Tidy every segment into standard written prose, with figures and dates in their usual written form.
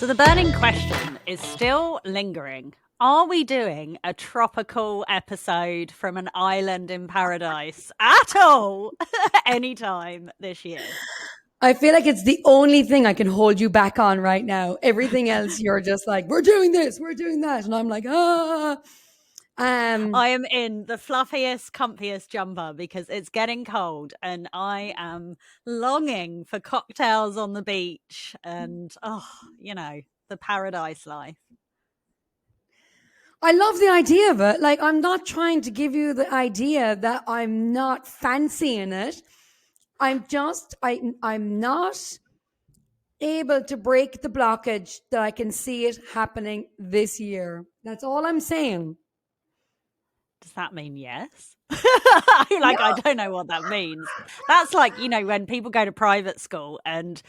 So the burning question is still lingering. Are we doing a tropical episode from an island in paradise at all anytime this year? I feel like it's the only thing I can hold you back on right now. Everything else, you're just like, we're doing this, we're doing that. And I'm like, ah. I am in the fluffiest, comfiest jumper because it's getting cold and I am longing for cocktails on the beach and, the paradise life. I love the idea of it. Like, I'm not trying to give you the idea that I'm not fancying it. I'm not able to break the blockage that I can see it happening this year. That's all I'm saying. Does that mean yes? Yeah. I don't know what that means. That's like, when people go to private school and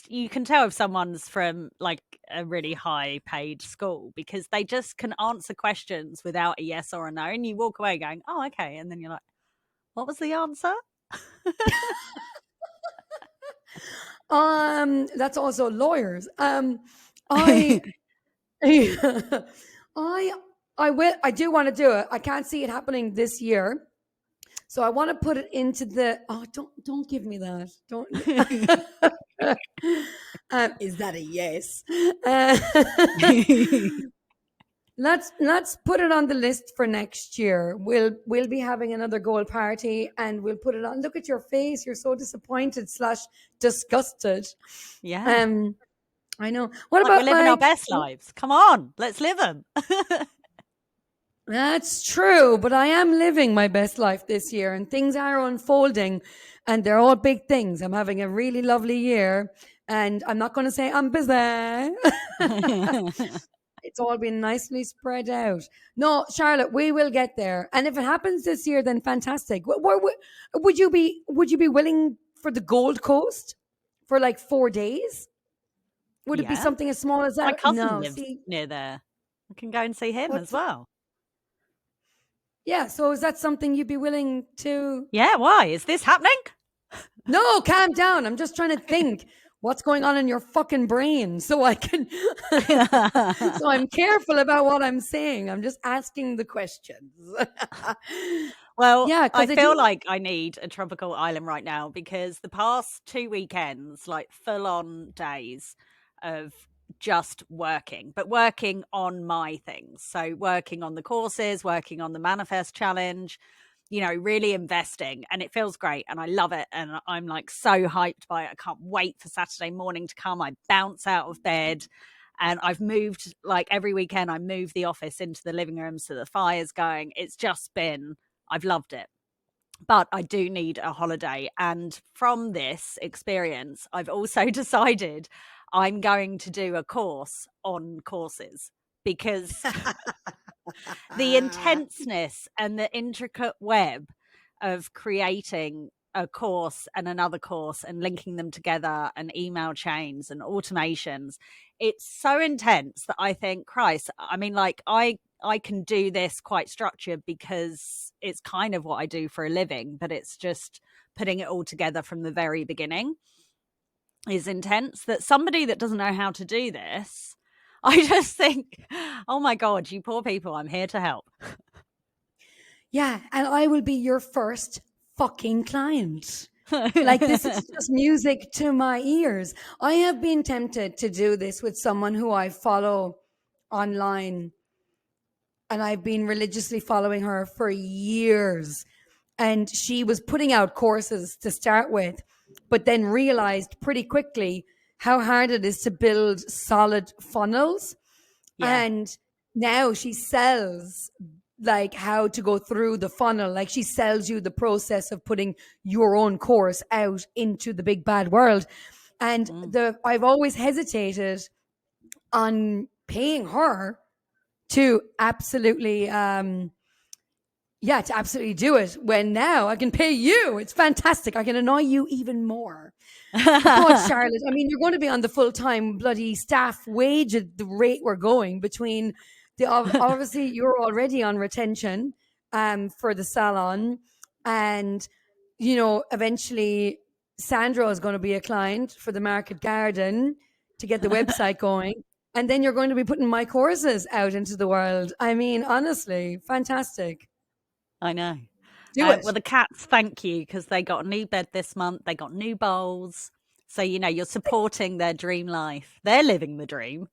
you can tell if someone's from like a really high paid school because they just can answer questions without a yes or a no. And you walk away going, oh, okay. And then you're like, what was the answer? That's also lawyers. I do want to do it. I can't see it happening this year. So I want to put it into don't give me that. Don't. Is that a yes? Let's put it on the list for next year. We'll be having another goal party and we'll put it on. Look at your face. You're so disappointed / disgusted. Yeah. I know. What about we're living our best lives? Come on, let's live them. That's true, but I am living my best life this year and things are unfolding and they're all big things. I'm having a really lovely year and I'm not going to say I'm busy. It's all been nicely spread out. No, Charlotte, we will get there. And if it happens this year, then fantastic. Would you be willing for the Gold Coast for like 4 days? Would it be something as small as that? My cousin lives near there. I can go and see him as well. Yeah, so is that something you'd be willing to? Yeah, why? Is this happening? No, calm down. I'm just trying to think what's going on in your fucking brain so I can so I'm careful about what I'm saying. I'm just asking the questions. Well, yeah, I feel like I need a tropical island right now because the past 2 weekends, like full on days of just working, but working on my things. So working on the courses, working on the Manifest Challenge, really investing, and it feels great and I love it. And I'm like so hyped by it. I can't wait for Saturday morning to come. I bounce out of bed and I've moved like every weekend. I move the office into the living room so the fire's going. I've loved it. But I do need a holiday. And from this experience, I've also decided I'm going to do a course on courses because the intenseness and the intricate web of creating a course and another course and linking them together and email chains and automations, it's so intense that I think, Christ, I mean, like I can do this quite structured because it's kind of what I do for a living, but it's just putting it all together from the very beginning is intense. That somebody that doesn't know how to do this, I just think, oh my God, you poor people, I'm here to help. Yeah, and I will be your first fucking client. Like, this is just music to my ears. I have been tempted to do this with someone who I follow online, and I've been religiously following her for years. And she was putting out courses to start with, but then realized pretty quickly how hard it is to build solid funnels. Yeah. And now she sells like how to go through the funnel. Like, she sells you the process of putting your own course out into the big bad world. And I've always hesitated on paying her to absolutely to absolutely do it, when now I can pay you. It's fantastic. I can annoy you even more. God, Charlotte, I mean, you're going to be on the full-time bloody staff wage at the rate we're going between obviously you're already on retention for the salon, and eventually Sandra is going to be a client for the Market Garden to get the website going. And then you're going to be putting my courses out into the world. I mean, honestly, fantastic. I know. Do it. Well, the cats thank you because they got a new bed this month. They got new bowls. So, you're supporting their dream life. They're living the dream.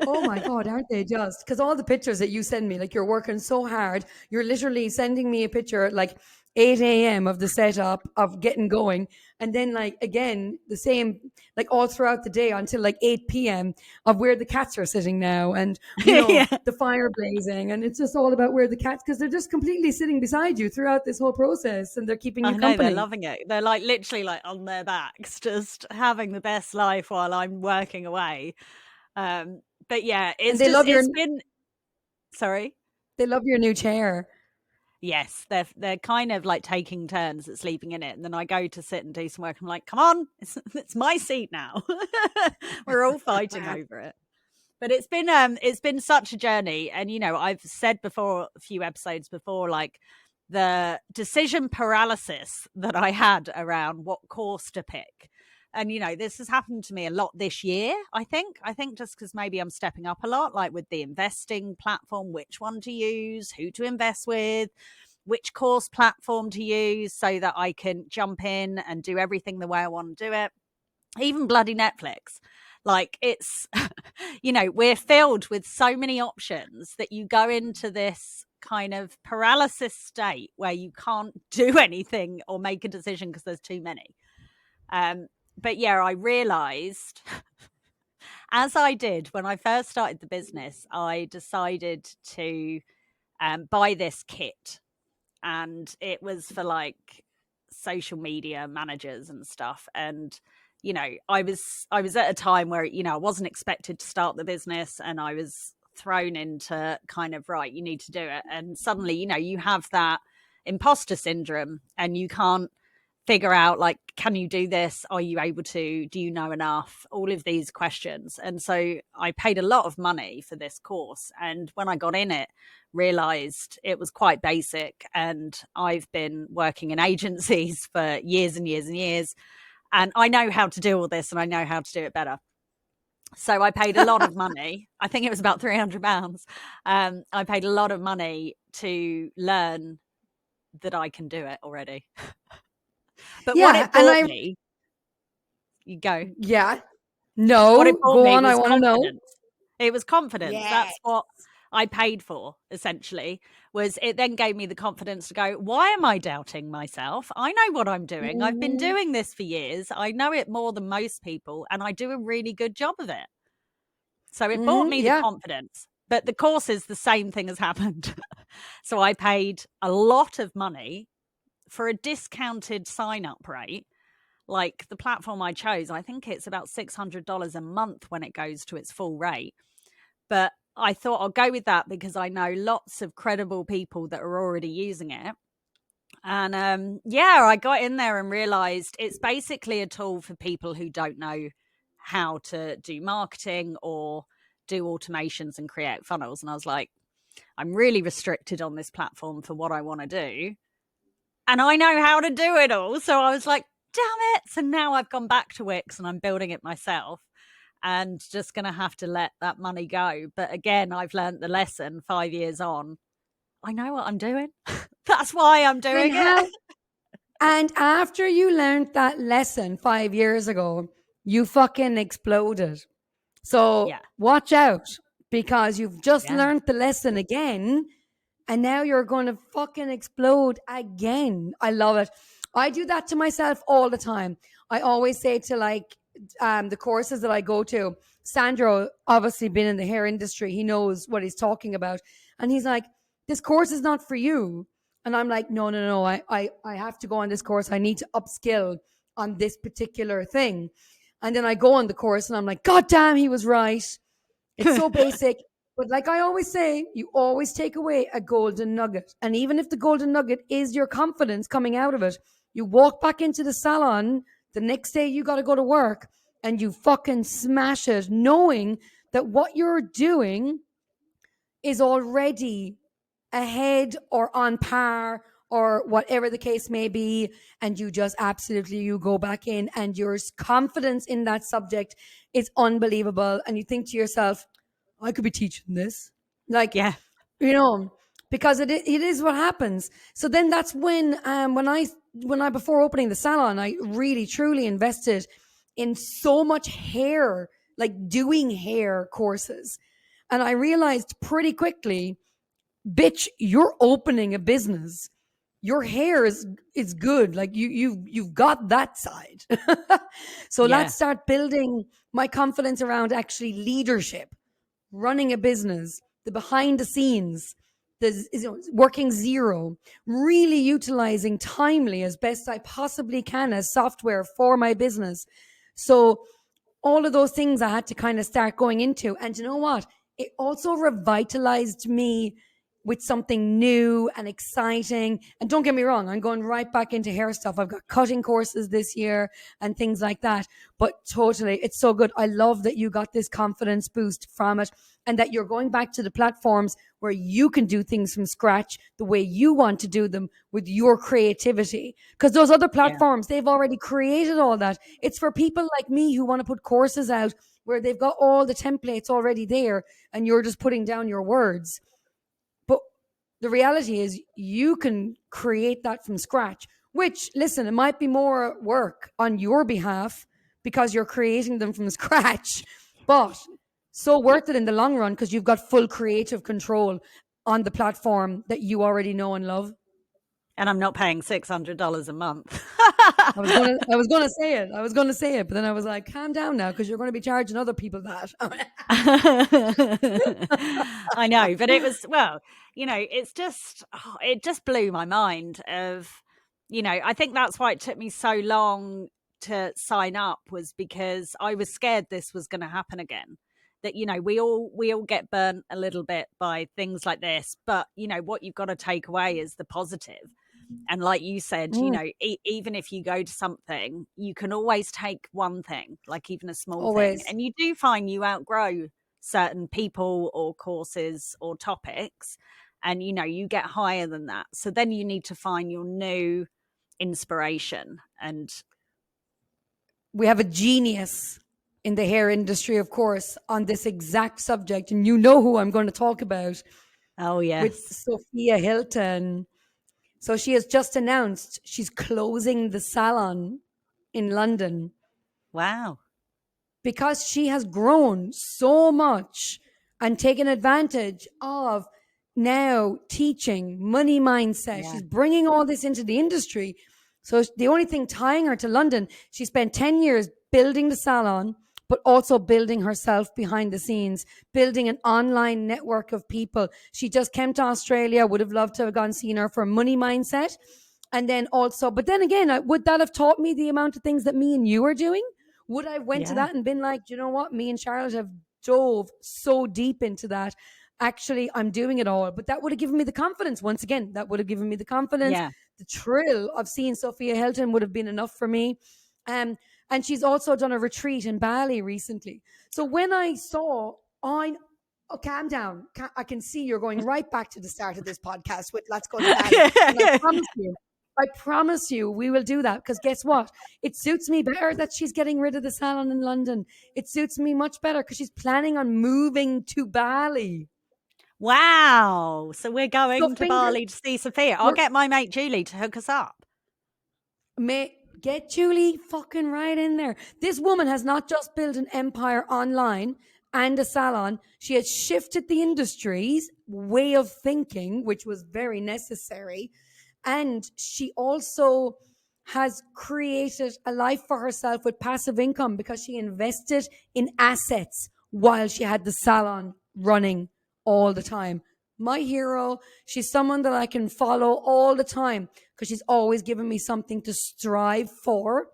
Oh my God, aren't they just? Because all the pictures that you send me, like you're working so hard, you're literally sending me a picture at like 8 a.m. of the setup of getting going. And then, like, again, the same, like all throughout the day until like 8 p.m. of where the cats are sitting now and, Yeah. the fire blazing. And it's just all about where the cats, because they're just completely sitting beside you throughout this whole process and they're keeping I you know, they're company. loving it. They're like literally like on their backs, just having the best life while I'm working away. But yeah, And it's been, sorry. they love your new chair. Yes, they're kind of like taking turns at sleeping in it, and then I go to sit and do some work. I'm like, come on, it's my seat now. We're all fighting over it. But it's been such a journey, and I've said before, a few episodes before, like the decision paralysis that I had around what course to pick. And this has happened to me a lot this year. I think just because maybe I'm stepping up a lot, like with the investing platform, which one to use, who to invest with, which course platform to use so that I can jump in and do everything the way I want to do it. Even bloody Netflix. Like it's, we're filled with so many options that you go into this kind of paralysis state where you can't do anything or make a decision because there's too many. But yeah, I realized, as I did when I first started the business, I decided to buy this kit, and it was for like social media managers and stuff. And I was at a time where I wasn't expected to start the business, and I was thrown into kind of, right, you need to do it. And suddenly you have that imposter syndrome, and you can't figure out, like, can you do this? Are you able to? Do you know enough? All of these questions. And so I paid a lot of money for this course, and when I got in it, realized it was quite basic. And I've been working in agencies for years and years and years, and I know how to do all this, and I know how to do it better. So I paid a lot of money. I think it was about £300. I paid a lot of money to learn that I can do it already. But what it brought me, you go. Yeah. What it No, brought go me on. I was want to know. confidence. It was confidence. Yes. That's what I paid for, essentially. Was it then gave me the confidence to go, why am I doubting myself? I know what I'm doing. I've been Mhm. doing this for years. I know it more than most people, and I do a really good job of it. So it brought me the Yeah. confidence. But the course is the same thing has happened. So I paid a lot of money for a discounted sign-up rate. Like the platform I chose, I think it's about $600 a month when it goes to its full rate. But I thought I'll go with that because I know lots of credible people that are already using it. And I got in there and realized it's basically a tool for people who don't know how to do marketing or do automations and create funnels. And I was like, I'm really restricted on this platform for what I want to do, and I know how to do it all. So I was like, damn it. So now I've gone back to Wix and I'm building it myself, and just going to have to let that money go. But again, I've learned the lesson 5 years on. I know what I'm doing. That's why I'm And doing how? it. And after you learned that lesson 5 years ago, you fucking exploded. So Yeah. watch out, because you've just Yeah. learned the lesson again, and now you're going to fucking explode again. I love it. I do that to myself all the time. I always say to like the courses that I go to, Sandro, obviously been in the hair industry, he knows what he's talking about. And he's like, this course is not for you. And I'm like, no. I have to go on this course. I need to upskill on this particular thing. And then I go on the course and I'm like, God damn, he was right. It's so basic. But like I always say, you always take away a golden nugget. And even if the golden nugget is your confidence coming out of it, you walk back into the salon the next day you got to go to work and you fucking smash it, knowing that what you're doing is already ahead or on par or whatever the case may be, and you just absolutely, you go back in and your confidence in that subject is unbelievable, and you think to yourself, I could be teaching this, like, Yeah. you know, because it is what happens. So then that's when I before opening the salon, I really truly invested in so much hair, like doing hair courses, and I realized pretty quickly, bitch, you're opening a business. Your hair is good. Like you've got that side. So Yeah. let's start building my confidence around actually leadership, running a business, the behind the scenes, working zero, really utilizing Timely as best I possibly can as software for my business. So all of those things I had to kind of start going into. And you know what? It also revitalized me with something new and exciting. And don't get me wrong, I'm going right back into hair stuff. I've got cutting courses this year and things like that. But totally, it's so good. I love that you got this confidence boost from it, and that you're going back to the platforms where you can do things from scratch the way you want to do them with your creativity. Because those other Yeah. platforms, they've already created all that. It's for people like me who want to put courses out where they've got all the templates already there and you're just putting down your words. But the reality is, you can create that from scratch, which, listen, it might be more work on your behalf because you're creating them from scratch, but so worth it in the long run because you've got full creative control on the platform that you already know and love. And I'm not paying $600 a month. I was gonna say it. I was gonna say it, but then I was like, calm down now, because you're going to be charging other people that. I know, but it was, well, it's just, it just blew my mind of, I think that's why it took me so long to sign up, was because I was scared this was going to happen again. That, we all get burnt a little bit by things like this, but what you've got to take away is the positive. And like you said, even if you go to something, you can always take one thing, like even a small thing. Always. And you do find you outgrow certain people or courses or topics, and you get higher than that. So then you need to find your new inspiration. And we have a genius in the hair industry, of course, on this exact subject. And you know who I'm going to talk about, oh with yes. Sophia Hilton. So she has just announced she's closing the salon in London Wow. because she has grown so much and taken advantage of now teaching money mindset. Yeah. She's bringing all this into the industry. So the only thing tying her to London, she spent 10 years building the salon, but also building herself behind the scenes, building an online network of people. She just came to Australia, would have loved to have gone seen her for money mindset. And then also, but then again, would that have taught me the amount of things that me and you are doing? Would I have went to Yeah. that and been like, you know what? Me and Charlotte have dove so deep into that. Actually, I'm doing it all. But that would have given me the confidence. Once again, that would have given me the confidence. Yeah. The thrill of seeing Sophia Hilton would have been enough for me. And she's also done a retreat in Bali recently. So when I saw on, oh, calm down. I can see you're going right back to the start of this podcast with let's go to Bali. And I promise you, we will do that, because guess what? It suits me better that she's getting rid of the salon in London. It suits me much better because she's planning on moving to Bali. Wow. So we're So going to Bali to see Sophia. I'll get my mate Julie to hook us up. Get Julie fucking right in there. This woman has not just built an empire online and a salon. She has shifted the industry's way of thinking, which was very necessary. And she also has created a life for herself with passive income because she invested in assets while she had the salon running all the time. My hero, she's someone that I can follow all the time because she's always given me something to strive for.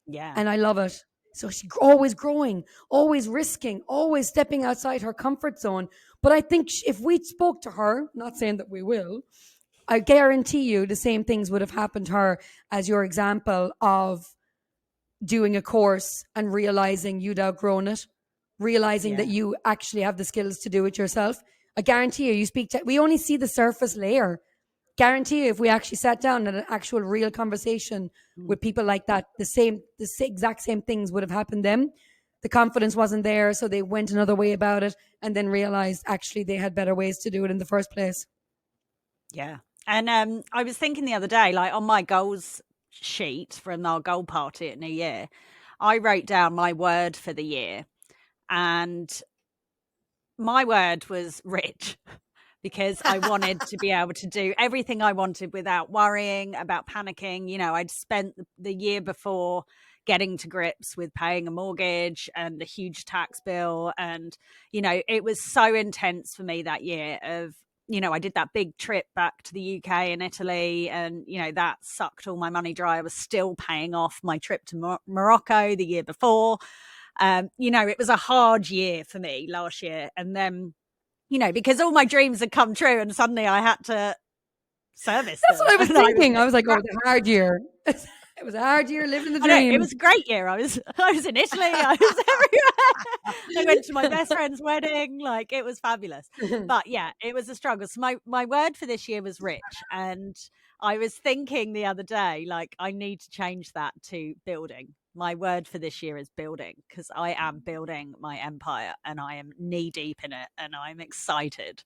Yeah. And I love it. So she's always growing, always risking, always stepping outside her comfort zone. But I think if we spoke to her, not saying that we will, I guarantee you the same things would have happened to her as your example of doing a course and realizing you'd outgrown it, realizing that you actually have the skills to do it yourself. I guarantee you, we only see the surface layer guarantee you, if we actually sat down and an actual real conversation with people like that, the exact same things would have happened then. The confidence wasn't there, so they went another way about it and then realized actually they had better ways to do it in the first place. Yeah. And I was thinking the other day, like on my goals sheet from our goal party at New Year, I wrote down my word for the year. And my word was rich, because I wanted to be able to do everything I wanted without worrying about panicking. You know, I'd spent the year before getting to grips with paying a mortgage and a huge tax bill. And, you know, it was so intense for me that year of, you know, I did that big trip back to the UK and Italy, and, you know, that sucked all my money dry. I was still paying off my trip to Morocco the year before. You know, it was a hard year for me last year. And then, you know, because all my dreams had come true and suddenly I had to service That's them. what I was And thinking. I was like, oh, the hard year. It was a hard year living the I know, it dream. was a great year. I was in Italy. I was everywhere. I went to my best friend's wedding. Like, it was fabulous. But yeah, it was a struggle. So my word for this year was rich. And I was thinking the other day, like, I need to change that to building. My word for this year is building, because I am building my empire and I am knee deep in it and I'm excited.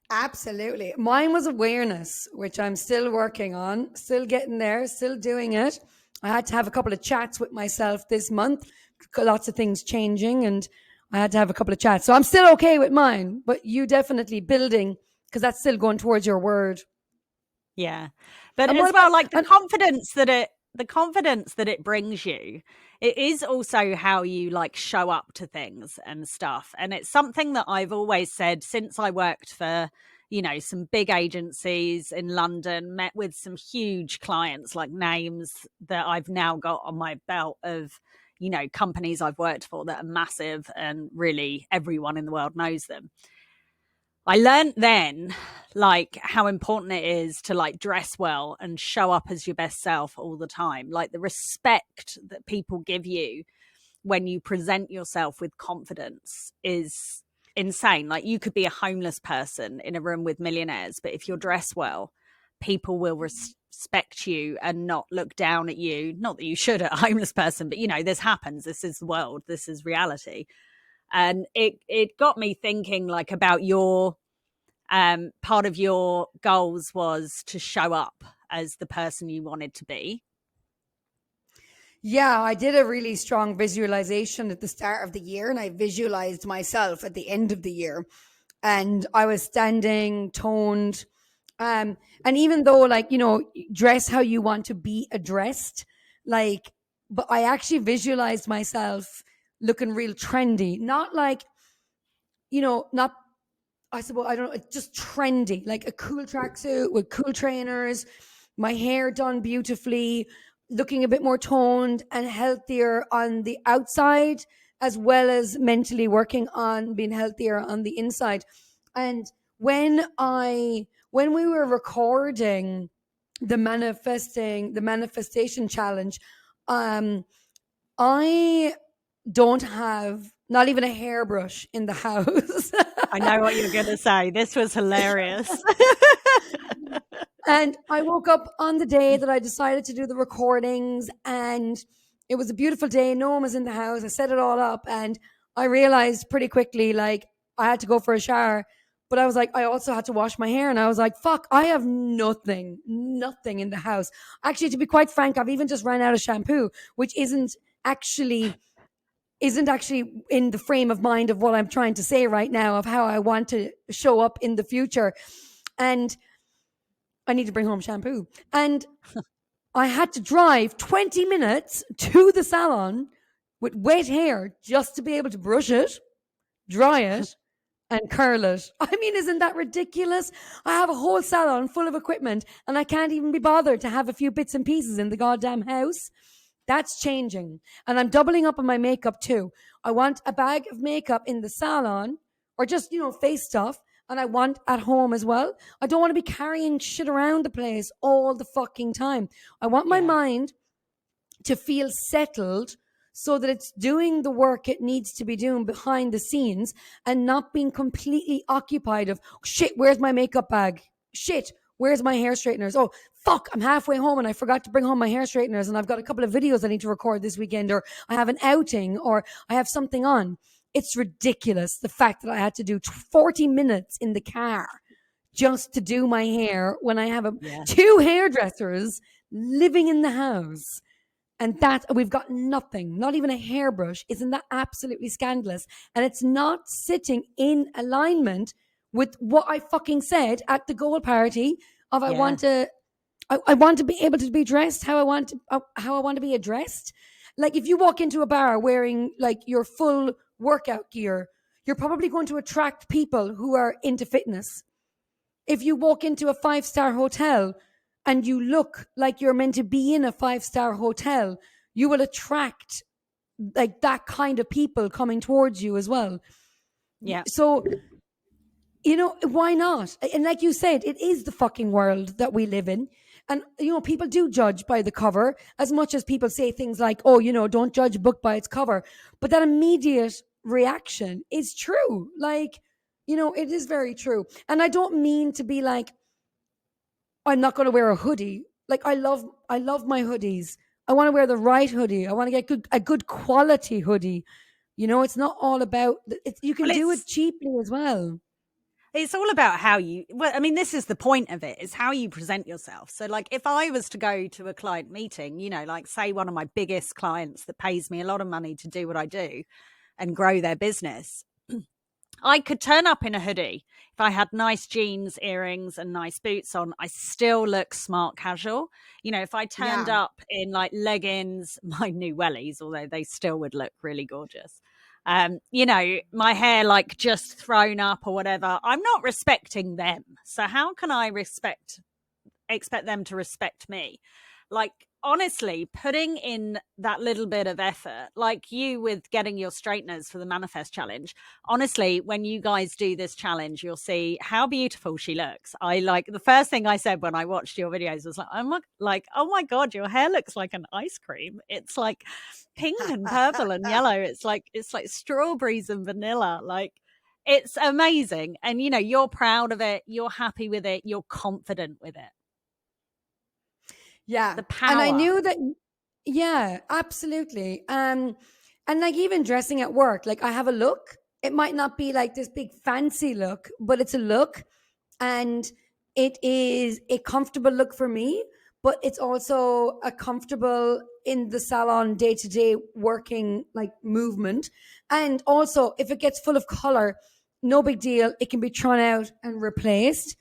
Absolutely. Mine was awareness, which I'm still working on, still getting there, still doing it. I had to have a couple of chats with myself this month, lots of things changing, and I had to have a couple of chats. So I'm still okay with mine, but you definitely building, because that's still going towards your word. Yeah. But And as what well, about, like and the confidence that it brings you, it is also how you like show up to things and stuff. And it's something that I've always said since I worked for, you know, some big agencies in London, met with some huge clients, like names that I've now got on my belt of, you know, companies I've worked for that are massive and really everyone in the world knows them. I learned then, like, how important it is to like dress well and show up as your best self all the time. Like, the respect that people give you when you present yourself with confidence is insane. Like, you could be a homeless person in a room with millionaires, but if you're dressed well, people will respect you and not look down at you. Not that you should at a homeless person, but you know, this happens. This is the world. This is reality. And it got me thinking, like, about your part of your goals was to show up as the person you wanted to be. yeah, I did a really strong visualization at the start of the year, and I visualized myself at the end of the year. And I was standing, toned. And even though, like, you know, dress how you want to be addressed, like, but I actually visualized myself looking real trendy, not like, you know, not, I suppose, I don't know, just trendy, like a cool tracksuit with cool trainers, my hair done beautifully, looking a bit more toned and healthier on the outside, as well as mentally working on being healthier on the inside. And when we were recording the manifestation challenge, um, I don't have not even a hairbrush in the house. I know what you're going to say. This was hilarious. And I woke up on the day that I decided to do the recordings, and it was a beautiful day. No one was in the house. I set it all up, and I realized pretty quickly, like, I had to go for a shower. But I was like, I also had to wash my hair, and I was like, fuck, I have nothing in the house. Actually, to be quite frank, I've even just ran out of shampoo, which isn't actually in the frame of mind of what I'm trying to say right now, of how I want to show up in the future. And I need to bring home shampoo. And I had to drive 20 minutes to the salon with wet hair just to be able to brush it, dry it, and curl it. I mean, isn't that ridiculous? I have a whole salon full of equipment and I can't even be bothered to have a few bits and pieces in the goddamn house. That's changing. And I'm doubling up on my makeup too. I want a bag of makeup in the salon, or just, you know, face stuff. And I want at home as well. I don't want to be carrying shit around the place all the fucking time. I want my Yeah. mind to feel settled so that it's doing the work it needs to be doing behind the scenes and not being completely occupied of, shit, where's my makeup bag? Shit, where's my hair straighteners? Oh, fuck, I'm halfway home and I forgot to bring home my hair straighteners and I've got a couple of videos I need to record this weekend, or I have an outing, or I have something on. It's ridiculous, the fact that I had to do 40 minutes in the car just to do my hair when I have two hairdressers living in the house. And that we've got nothing, not even a hairbrush. Isn't that absolutely scandalous? And it's not sitting in alignment with what I fucking said at the goal party of I want to be able to be dressed how I want to be addressed. Like if you walk into a bar wearing like your full workout gear, you're probably going to attract people who are into fitness. If you walk into a 5-star hotel and you look like you're meant to be in a 5-star hotel, you will attract like that kind of people coming towards you as well. Yeah. So, why not? And like you said, it is the fucking world that we live in. And, people do judge by the cover as much as people say things like, oh, don't judge a book by its cover. But that immediate reaction is true. Like, it is very true. And I don't mean to be like, I'm not going to wear a hoodie. Like I love my hoodies. I want to wear the right hoodie. I want to get a good quality hoodie. It's not all about you can do it cheaply as well. It's all about how this is the point of it, is how you present yourself. So like if I was to go to a client meeting, like say one of my biggest clients that pays me a lot of money to do what I do and grow their business, I could turn up in a hoodie. If I had nice jeans, earrings, and nice boots on, I still look smart casual. If I turned up in like leggings, my new wellies, although they still would look really gorgeous, my hair like just thrown up or whatever, I'm not respecting them. So how can I expect them to respect me? Like, honestly, putting in that little bit of effort, like you with getting your straighteners for the Manifest Challenge. Honestly, when you guys do this challenge, you'll see how beautiful she looks. The first thing I said when I watched your videos was oh my God, your hair looks like an ice cream. It's like pink and purple and yellow. It's like strawberries and vanilla. Like, it's amazing. And, you're proud of it. You're happy with it. You're confident with it. Yeah. The power. And I knew that, yeah, absolutely. And like even dressing at work, like I have a look. It might not be like this big fancy look, but it's a look. And it is a comfortable look for me, but it's also a comfortable in the salon day-to-day working like movement. And also if it gets full of color, no big deal. It can be thrown out and replaced.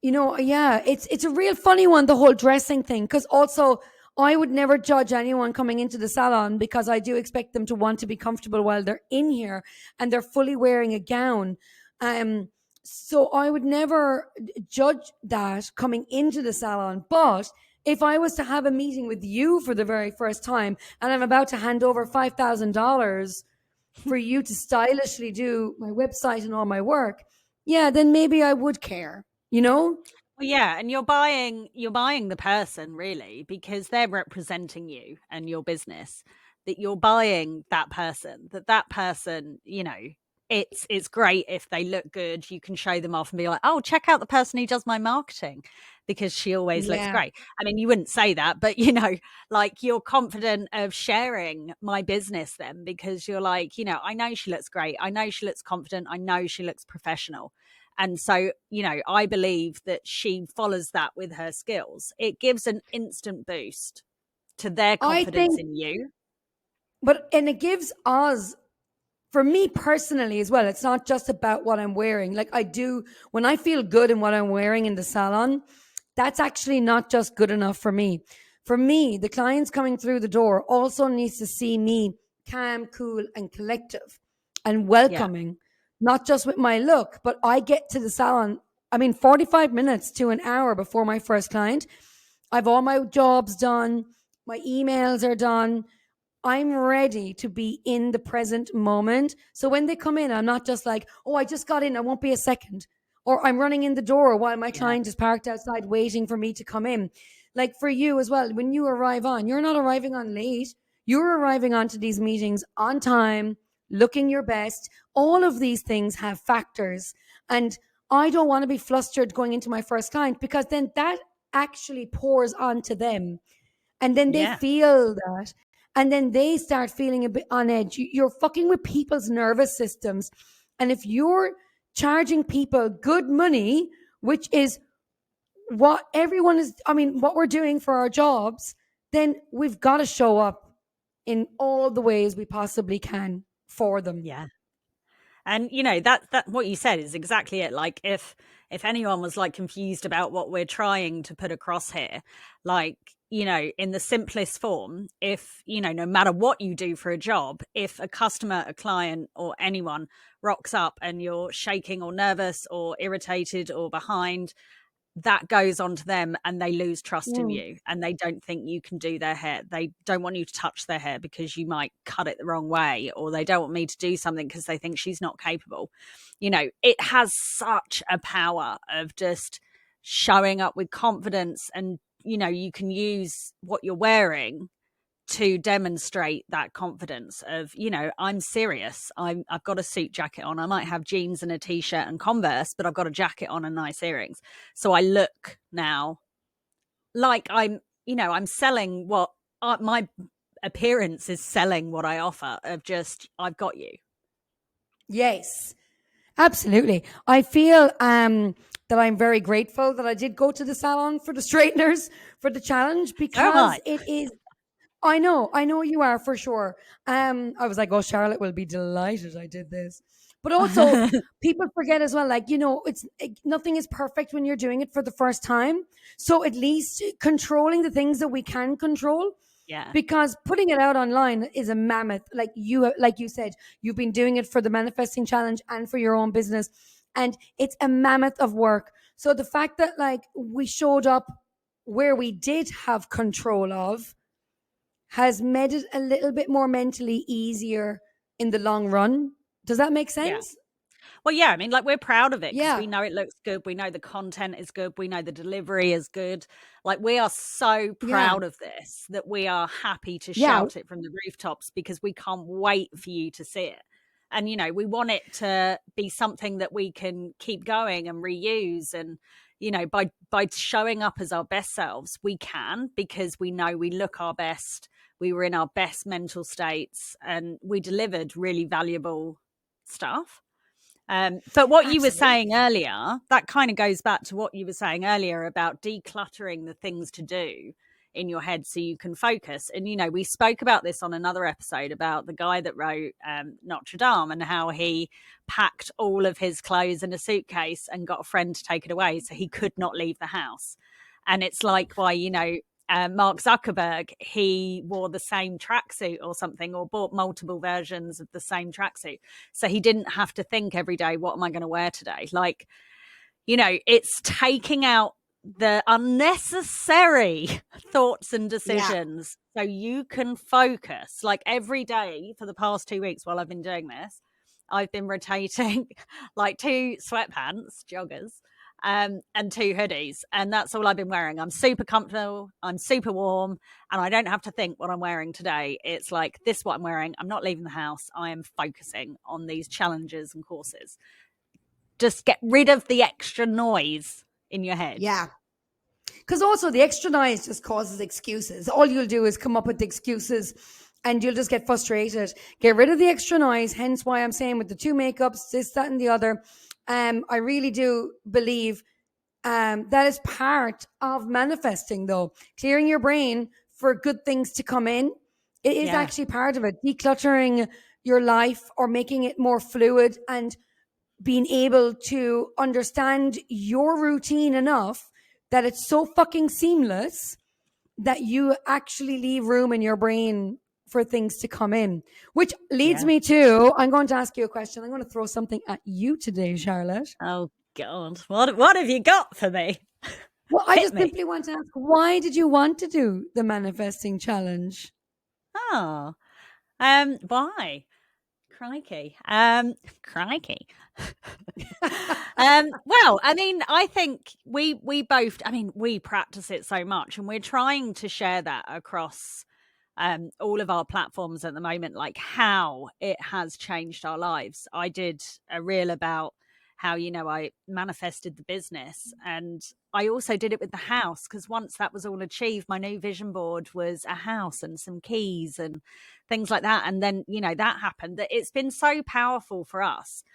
It's a real funny one, the whole dressing thing, because also I would never judge anyone coming into the salon because I do expect them to want to be comfortable while they're in here and they're fully wearing a gown. So I would never judge that coming into the salon. But if I was to have a meeting with you for the very first time and I'm about to hand over $5,000 for you to stylishly do my website and all my work, yeah, then maybe I would care. Well, yeah, and you're buying the person really, because they're representing you and your business. That you're buying that person. That person, it's great if they look good. You can show them off and be like, oh, check out the person who does my marketing, because she always looks great. I mean, you wouldn't say that, but like you're confident of sharing my business then, because you're like, I know she looks great. I know she looks confident. I know she looks professional. And so, I believe that she follows that with her skills. It gives an instant boost to their confidence in you. And it gives us, for me personally as well, it's not just about what I'm wearing. Like when I feel good in what I'm wearing in the salon, that's actually not just good enough for me. For me, the clients coming through the door also needs to see me calm, cool, and collective and welcoming. Yeah. Not just with my look, but I get to the salon, 45 minutes to an hour before my first client. I've all my jobs done. My emails are done. I'm ready to be in the present moment. So when they come in, I'm not just like, oh, I just got in. I won't be a second. or I'm running in the door while my client is parked outside waiting for me to come in. Like for you as well, when you arrive on, you're not arriving on late. You're arriving onto these meetings on time, looking your best. All of these things have factors. And I don't want to be flustered going into my first client, because then that actually pours onto them. And then they Yeah. feel that. And then they start feeling a bit on edge. You're fucking with people's nervous systems. And if you're charging people good money, which is what everyone is, I mean, what we're doing for our jobs, then we've got to show up in all the ways we possibly can for them. Yeah. And you know, that what you said is exactly it. Like if anyone was like confused about what we're trying to put across here, like, you know, in the simplest form, if, you know, no matter what you do for a job, if a customer, a client, or anyone rocks up and you're shaking or nervous or irritated or behind, that goes on to them and they lose trust in you, and they don't think you can do their hair. They don't want you to touch their hair because you might cut it the wrong way, or they don't want me to do something because they think she's not capable. You know, it has such a power of just showing up with confidence, and, you know, you can use what you're wearing to demonstrate that confidence of, you know, I'm serious. I've got a suit jacket on. I might have jeans and a t-shirt and Converse, but I've got a jacket on and nice earrings. So I look now like I'm, you know, I'm selling what my appearance is selling what I offer, of just, I've got you. Yes, absolutely. I feel that I'm very grateful that I did go to the salon for the straighteners for the challenge, because it is, I know you are, for sure. I was like, oh, Charlotte will be delighted I did this. But also, people forget as well, like, you know, nothing is perfect when you're doing it for the first time. So at least controlling the things that we can control. Yeah. Because putting it out online is a mammoth. Like you said, you've been doing it for the manifesting challenge and for your own business, and it's a mammoth of work. So the fact that like we showed up where we did have control of has made it a little bit more mentally easier in the long run. Does that make sense? Well, yeah, I mean, like, we're proud of it because Yeah. we know it looks good. We know the content is good. We know the delivery is good. Like, we are so Yeah. proud of this that we are happy to Yeah. shout it from the rooftops, because we can't wait for you to see it. And, you know, we want it to be something that we can keep going and reuse. And, you know, by showing up as our best selves, we can, because we know we look our best. We were in our best mental states and we delivered really valuable stuff. But what you were saying earlier, that kind of goes back to what you were saying earlier about decluttering the things to do in your head so you can focus. And, you know, we spoke about this on another episode about the guy that wrote Notre Dame, and how he packed all of his clothes in a suitcase and got a friend to take it away so he could not leave the house. And it's like why, you know, Mark Zuckerberg, he wore the same tracksuit or something, or bought multiple versions of the same tracksuit. So he didn't have to think every day, what am I going to wear today? Like, you know, it's taking out the unnecessary thoughts and decisions so you can focus. Like every day for the past 2 weeks while I've been doing this, I've been rotating like 2 sweatpants, joggers, and 2 hoodies. And that's all I've been wearing. I'm super comfortable. I'm super warm. And I don't have to think what I'm wearing today. It's like, this is what I'm wearing. I'm not leaving the house. I am focusing on these challenges and courses. Just get rid of the extra noise in your head. Yeah. Because also the extra noise just causes excuses. All you'll do is come up with excuses and you'll just get frustrated. Get rid of the extra noise. Hence why I'm saying with the 2 makeups, this, that, and the other. I really do believe that is part of manifesting, though. Clearing your brain for good things to come in. It is actually part of it. Decluttering your life or making it more fluid, and being able to understand your routine enough that it's so fucking seamless that you actually leave room in your brain for things to come in. Which leads me to, I'm going to ask you a question. I'm going to throw something at you today, Charlotte. Oh, God. What have you got for me? Well, I just simply want to ask, why did you want to do the manifesting challenge? Oh, why? Crikey. Crikey. Well, I mean, I think we both, I mean, we practice it so much, and we're trying to share that across all of our platforms at the moment, like how it has changed our lives. I did a reel about how, you know, I manifested the business, and I also did it with the house, because once that was all achieved, my new vision board was a house and some keys and things like that. And then, you know, that happened. That it's been so powerful for us.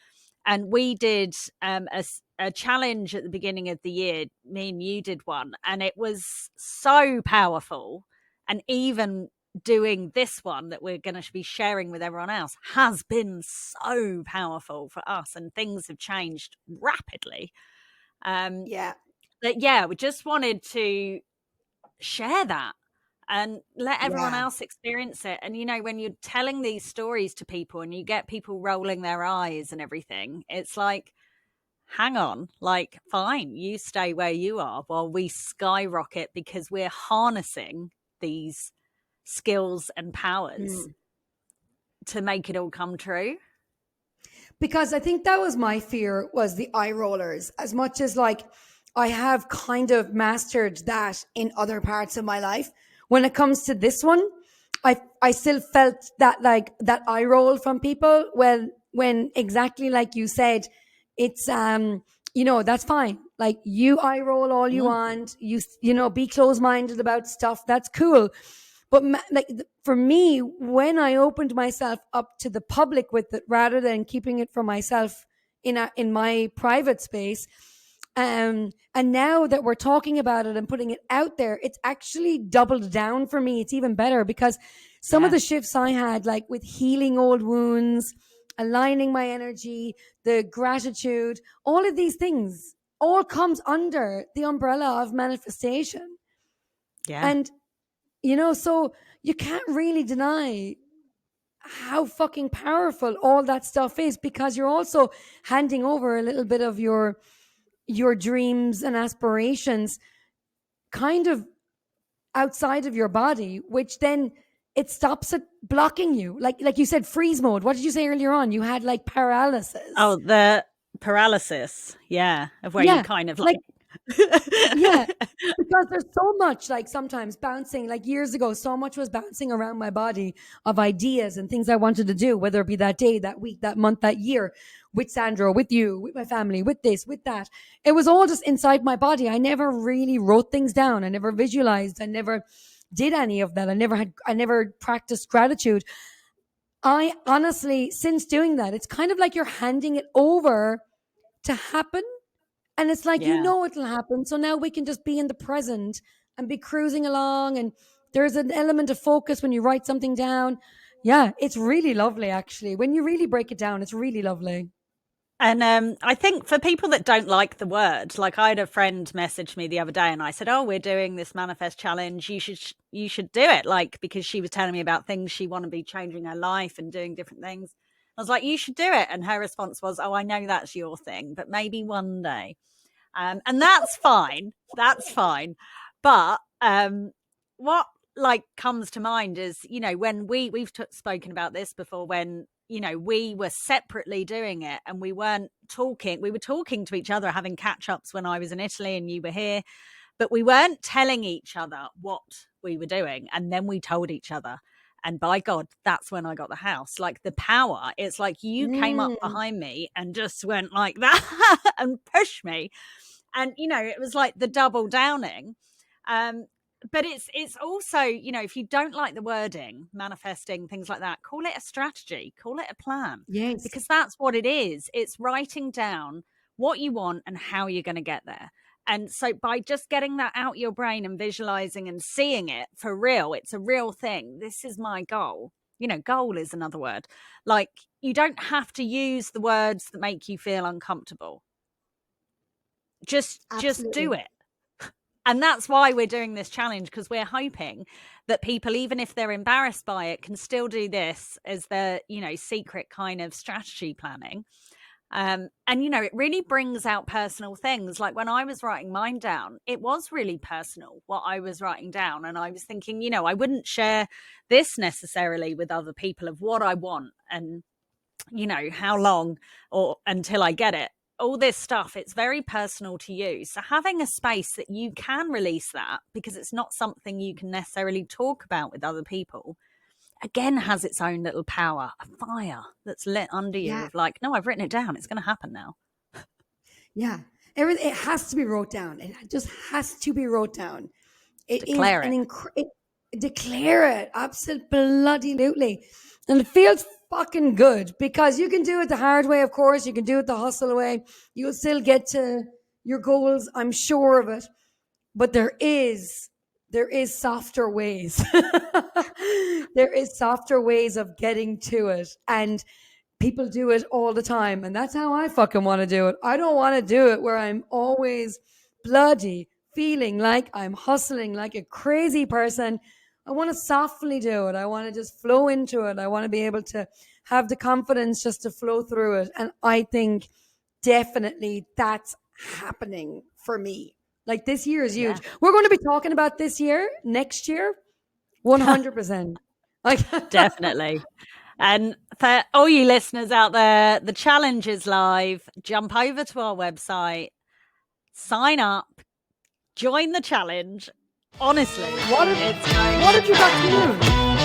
And we did a challenge at the beginning of the year. Me and you did one, and it was so powerful. And even doing this one that we're going to be sharing with everyone else has been so powerful for us, and things have changed rapidly. Yeah. But yeah, we just wanted to share that and let everyone Yeah. else experience it. And, you know, when you're telling these stories to people and you get people rolling their eyes and everything, it's like, hang on, like, fine, you stay where you are while we skyrocket, because we're harnessing these skills and powers to make it all come true. Because I think that was my fear, was the eye rollers. As much as like I have kind of mastered that in other parts of my life, when it comes to this one, I still felt that, like, that eye roll from people when exactly like you said, it's you know, that's fine. Like, you eye roll all you want, you know, be close minded about stuff. That's cool. But like, for me, when I opened myself up to the public with it, rather than keeping it for myself in my private space, and now that we're talking about it and putting it out there, it's actually doubled down for me. It's even better, because some of Yeah. the shifts I had, like with healing old wounds, aligning my energy, the gratitude, all of these things all comes under the umbrella of manifestation. Yeah. And, you know, so you can't really deny how fucking powerful all that stuff is, because you're also handing over a little bit of your dreams and aspirations kind of outside of your body, which then it stops it blocking you. Like you said, freeze mode. What did you say earlier on? You had like paralysis. Oh, the paralysis. Yeah. Of where you Yeah. kind of Like, like. yeah, because there's so much, like, sometimes bouncing, like years ago, so much was bouncing around my body of ideas and things I wanted to do, whether it be that day, that week, that month, that year, with Sandra, with you, with my family, with this, with that. It was all just inside my body. I never really wrote things down. I never visualized. I never did any of that. I never practiced gratitude. I honestly, since doing that, it's kind of like you're handing it over to happen, and it's like, you Yeah. know, it'll happen. So now we can just be in the present and be cruising along. And there's an element of focus when you write something down. Yeah, it's really lovely, actually. When you really break it down, it's really lovely. And I think for people that don't like the word, like, I had a friend message me the other day, and I said, "Oh, we're doing this manifest challenge. You should do it." Like, because she was telling me about things she want to be changing her life and doing different things. I was like, "You should do it." And her response was, "Oh, I know that's your thing, but maybe one day." And that's fine. That's fine. But what, like, comes to mind is, you know, when we've spoken about this before, when, you know, we were separately doing it and we weren't talking. We were talking to each other, having catch ups when I was in Italy and you were here, but we weren't telling each other what we were doing. And then we told each other. And by God, that's when I got the house. Like, the power, it's like you came up Mm, behind me and just went like that and pushed me. And, you know, it was like the double downing. Um, but it's also, you know, if you don't like the wording, manifesting, things like that, call it a strategy, call it a plan, yes, because that's what it is. It's writing down what you want and how you're going to get there. And so by just getting that out your brain and visualizing and seeing it for real, it's a real thing. This is my goal. You know, goal is another word. Like, you don't have to use the words that make you feel uncomfortable. Just do absolutely. it. And that's why we're doing this challenge, because we're hoping that people, even if they're embarrassed by it, can still do this as their, you know, secret kind of strategy planning. And, you know, it really brings out personal things. Like, when I was writing mine down, it was really personal what I was writing down. And I was thinking, you know, I wouldn't share this necessarily with other people of what I want. And how long or until I get it. All this stuff, it's very personal to you. So having a space that you can release that, because it's not something you can necessarily talk about with other people, again, has its own little power, a fire that's lit under you of like, no, I've written it down. It's going to happen now. Yeah. Everything, it has to be wrote down. It just has to be wrote down. It Declare is it. declare it. Absolutely. And it feels fucking good because you can do it the hard way, of course. You can do it the hustle way. You'll still get to your goals. I'm sure of it. But there is softer ways. There is softer ways of getting to it. And people do it all the time. And that's how I fucking want to do it. I don't want to do it where I'm always bloody, feeling like I'm hustling like a crazy person. I want to softly do it. I want to just flow into it. I want to be able to have the confidence just to flow through it. And I think definitely that's happening for me. Like this year is huge. Yeah. We're going to be talking about this year, next year, 100%. Like definitely. And for all you listeners out there, the challenge is live. Jump over to our website, sign up, join the challenge. Honestly, what have you got to do?